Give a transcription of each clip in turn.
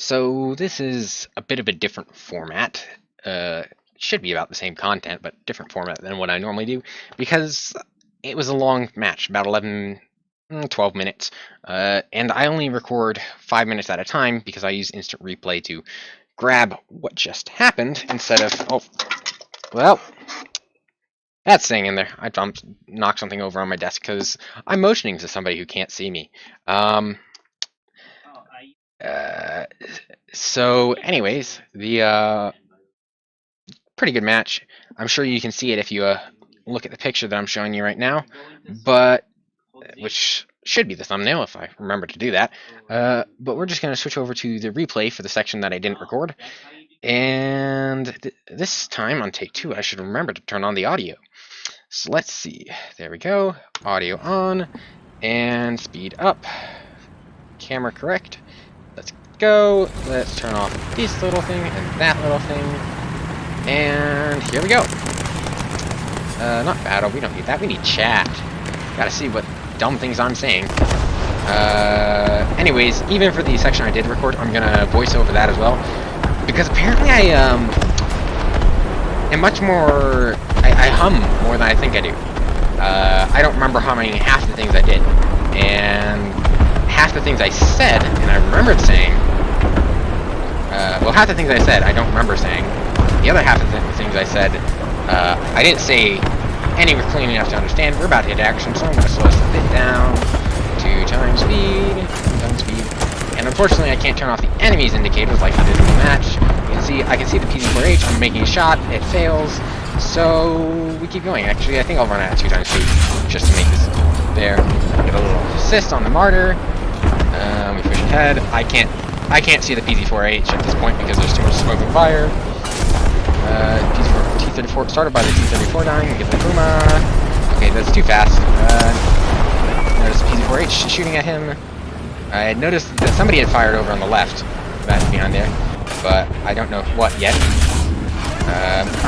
So this is a bit of a different format. Should be about the same content, but different format than what I normally do because it was a long match, about 12 minutes, and I only record 5 minutes at a time because I use instant replay to grab what just happened instead of well, that's staying in there. I knocked something over on my desk because I'm motioning to somebody who can't see me. Um, uh, so, anyways, the pretty good match. I'm sure you can see it if you look at the picture that I'm showing you right now, but which should be the thumbnail if I remember to do that. But we're just going to switch over to the replay for the section that I didn't record. And this time on take 2, I should remember to turn on the audio. So let's see. There we go. Audio on. And speed up. Camera correct. Let's go. Let's turn off this little thing and that little thing. And here we go. Not battle, we don't need that, we need chat. Gotta see what dumb things I'm saying. Anyways, even for the section I did record, I'm gonna voice over that as well. Because apparently I, am much more... I hum more than I think I do. I don't remember humming half the things I did. And half the things I said, and I remembered saying... well, half the things I said, I don't remember saying. The other half of the things I said, I didn't say anywhere clean enough to understand. We're about to hit action, so I'm going to slow us a bit down. 2 times speed, 1 times speed. And unfortunately, I can't turn off the enemies indicators like I did in the match. You can see, I can see the PC4H. I'm making a shot. It fails. So we keep going. Actually, I think I'll run out of 2 times speed just to make this there. Get a little assist on the martyr. We push ahead. I can't see the PC4H at this point because there's too much smoke and fire. T-34 started by the T-34 dying. Get the Puma. Okay, that's too fast. Notice PC4H shooting at him. I had noticed that somebody had fired over on the left, back behind there, but I don't know what yet.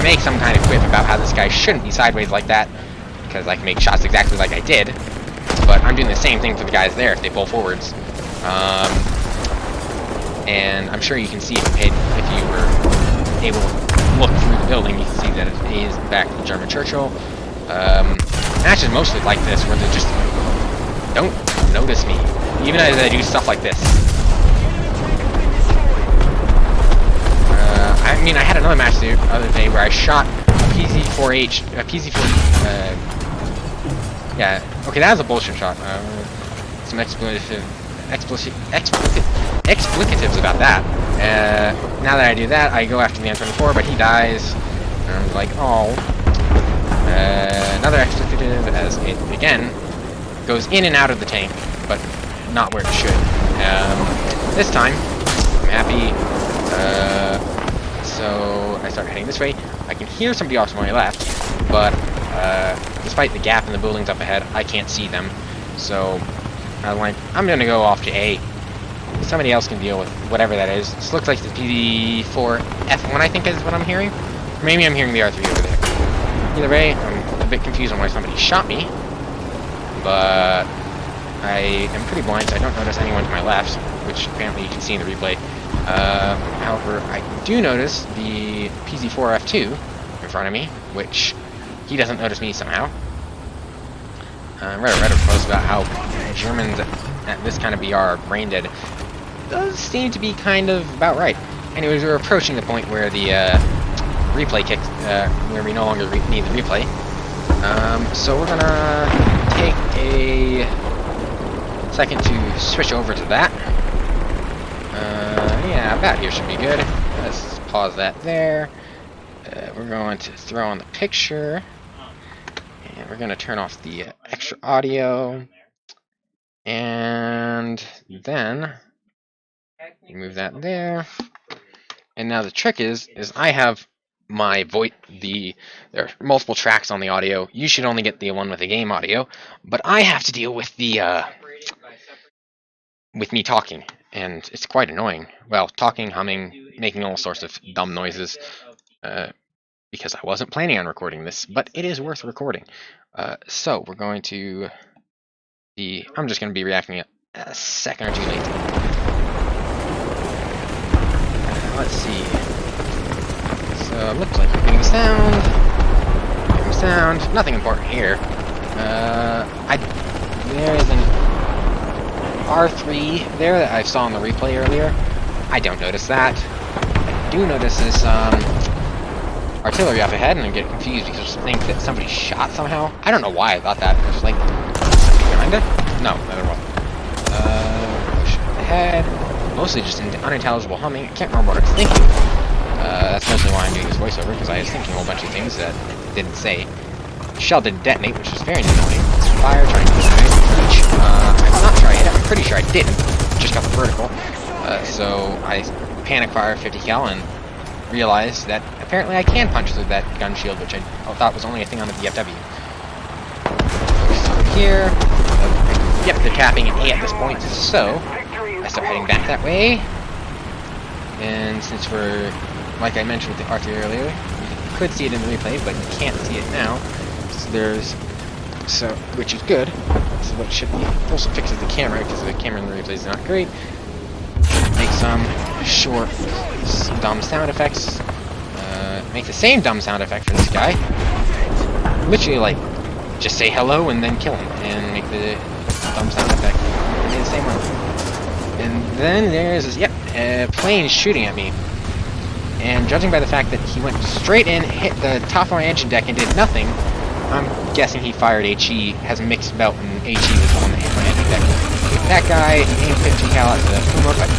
Make some kind of quip about how this guy shouldn't be sideways like that, because I can make shots exactly like I did, but I'm doing the same thing for the guys there if they pull forwards. And I'm sure you can see if you were able to look through the building, you can see that it is in fact the German Churchill. Matches mostly like this, where they just don't notice me, even as I do stuff like this. I mean, I had another match the other day where I shot a yeah, okay, that was a bullshit shot. Some explicatives about that. Now that I do that, I go after the M24, but he dies. And I'm like, oh. Another explicative as it, again, goes in and out of the tank, but not where it should. This time, I'm happy. So I start heading this way. I can hear somebody off to my left, but despite the gap in the buildings up ahead, I can't see them. So I'm like, I'm gonna go off to A. Somebody else can deal with whatever that is. This looks like the PD4F1, I think is what I'm hearing. Maybe I'm hearing the R3 over there. Either way, I'm a bit confused on why somebody shot me, but I am pretty blind, so I don't notice anyone to my left, which apparently you can see in the replay. However, I do notice the PZ4F2 in front of me, which he doesn't notice me somehow. I read a Reddit post about how Germans at this kind of BR are brain dead. Does seem to be kind of about right. Anyways, we're approaching the point where the replay kicks, where we no longer need the replay. So we're gonna take a second to switch over to that. Yeah, about here should be good. Let's pause that there. We're going to throw on the picture. And we're going to turn off the extra audio. And then move that there. And now the trick is I have my voice. There are multiple tracks on the audio. You should only get the one with the game audio, but I have to deal with the with me talking, and it's quite annoying. Well, talking, humming, making all sorts of dumb noises. Because I wasn't planning on recording this, but it is worth recording. So we're going to I'm just going to be reacting a second or two late. see. So it looks like we're getting sound. Getting sound. Nothing important here. There is an R3 there that I saw on the replay earlier. I don't notice that. I do notice this artillery up ahead, and I get confused because I think that somebody shot somehow. I don't know why I thought that. I was like, behind it? No, there wasn't. Ahead. Mostly just unintelligible humming. I can't remember what I was thinking. That's mostly why I'm doing this voiceover, because I was thinking a whole bunch of things that it didn't say. Shell didn't detonate, which is very annoying. Fire, trying to reach. I'm not trying it. I'm pretty sure I didn't. Just got the vertical. So I panic fire 50 cal and realized that apparently I can punch through that gun shield, which I thought was only a thing on the VFW. So here, yep, they're tapping an A at this point, so I start heading back that way. And since we're, like I mentioned with the R3 earlier, you could see it in the replay, but you can't see it now. So which is good. So what should be also fixes the camera, because the camera in the replay is not great. Make some short, dumb sound effects. Make the same dumb sound effect for this guy. Literally, like, just say hello and then kill him, and make the dumb sound effect. And the same one. And then there's this, yep, plane shooting at me. And judging by the fact that he went straight in, hit the top of my engine deck, and did nothing, I'm guessing he fired HE, has a mixed belt, and HE was the one that hit my engine deck. That guy aimed 50 cal at the Puma, but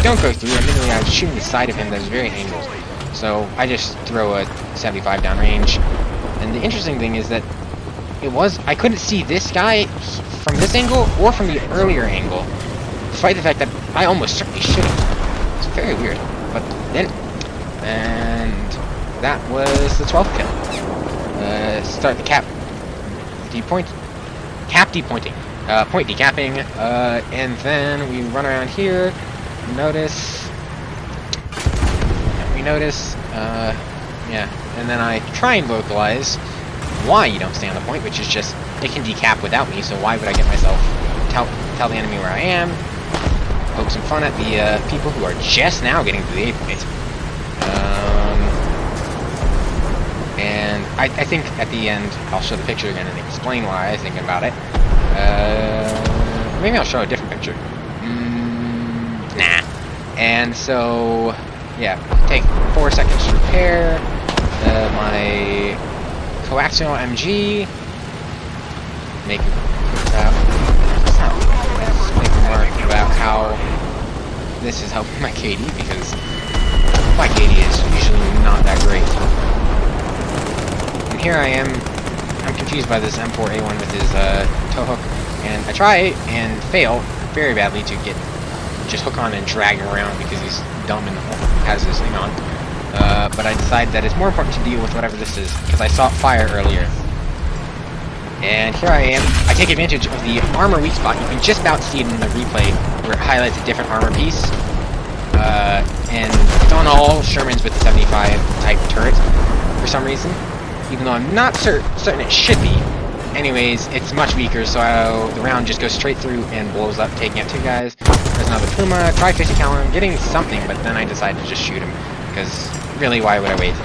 don't go through. Immediately I was shooting the side of him that was very angled. So I just throw a 75 downrange. And the interesting thing is that I couldn't see this guy from this angle or from the earlier angle, despite the fact that I almost certainly should have. It's very weird, but then, and that was the 12th kill. Start the cap point depointing, point decapping, and then we run around here. Yeah, and then I try and vocalize why you don't stay on the point, which is just, it can decap without me, so why would I get myself, tell the enemy where I am, poke some fun at the people who are just now getting to the A point. And I think at the end, I'll show the picture again and explain why I was thinking about it. Maybe I'll show a different picture. Nah. And so, yeah, take 4 seconds to repair my coaxial MG. Make a remark about how this is helping my KD, because my KD is usually not that great. And here I am, I'm confused by this M4A1 with his tow hook, and I try and fail very badly to get just hook on and drag him around because he's dumb and has this thing on. But I decide that it's more important to deal with whatever this is, because I saw fire earlier. And here I am. I take advantage of the armor weak spot. You can just about see it in the replay where it highlights a different armor piece. And it's on all Shermans with the 75 type turret for some reason, even though I'm not certain it should be. Anyways, it's much weaker, so the round just goes straight through and blows up, taking out 2 guys. There's another Puma, try 50 cal, I'm getting something, but then I decide to just shoot him, because really, why would I wait?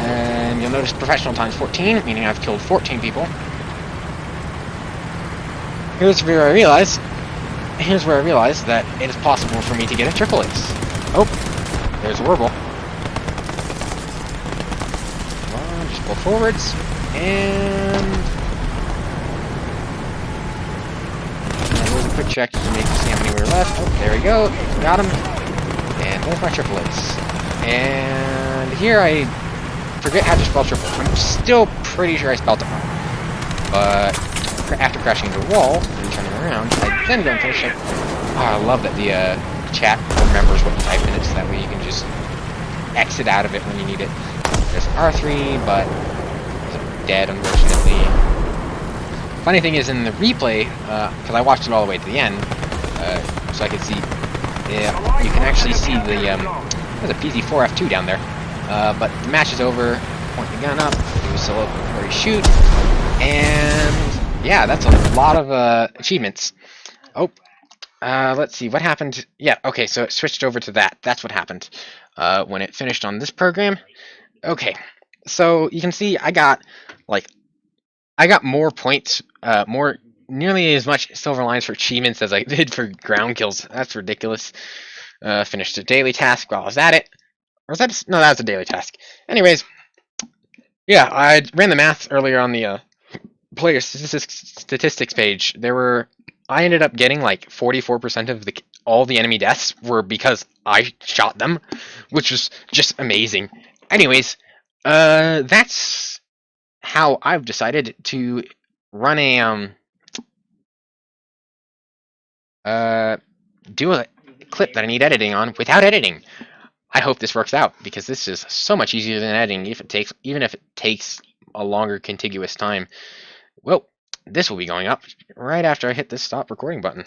And you'll notice professional times 14, meaning I've killed 14 people. Here's where I realize that it is possible for me to get a triple ace. Oh, there's a Warble. Come on, just pull forwards, and there's a quick check to make see how many were left. Oh, there we go, got him. And there's my triple ace. And here I forget how to spell triple. I'm still pretty sure I spelled it wrong. But after crashing into a wall and turning around, I then go and finish it. Oh, I love that the chat remembers what you type in it, so that way you can just exit out of it when you need it. There's R3, but it's dead, unfortunately. Funny thing is, in the replay, because I watched it all the way to the end, so I could see, you can actually see the, there's a PZ4F2 down there. But the match is over, point the gun up, do a solo where you shoot, and yeah, that's a lot of achievements. Oh, Let's see what happened. Yeah, okay, so it switched over to that. That's what happened. When it finished on this program. Okay, so you can see like I got more points, nearly as much silver lines for achievements as I did for ground kills. That's ridiculous. Finished a daily task while I was at it. Or was that no? That was a daily task. Anyways, yeah, I ran the math earlier on the player statistics page. I ended up getting like 44% of all the enemy deaths were because I shot them, which was just amazing. Anyways, that's how I've decided to run a uh do a clip that I need editing on without editing. I hope this works out because this is so much easier than editing even if it takes a longer contiguous time. Well, this will be going up right after I hit this stop recording button.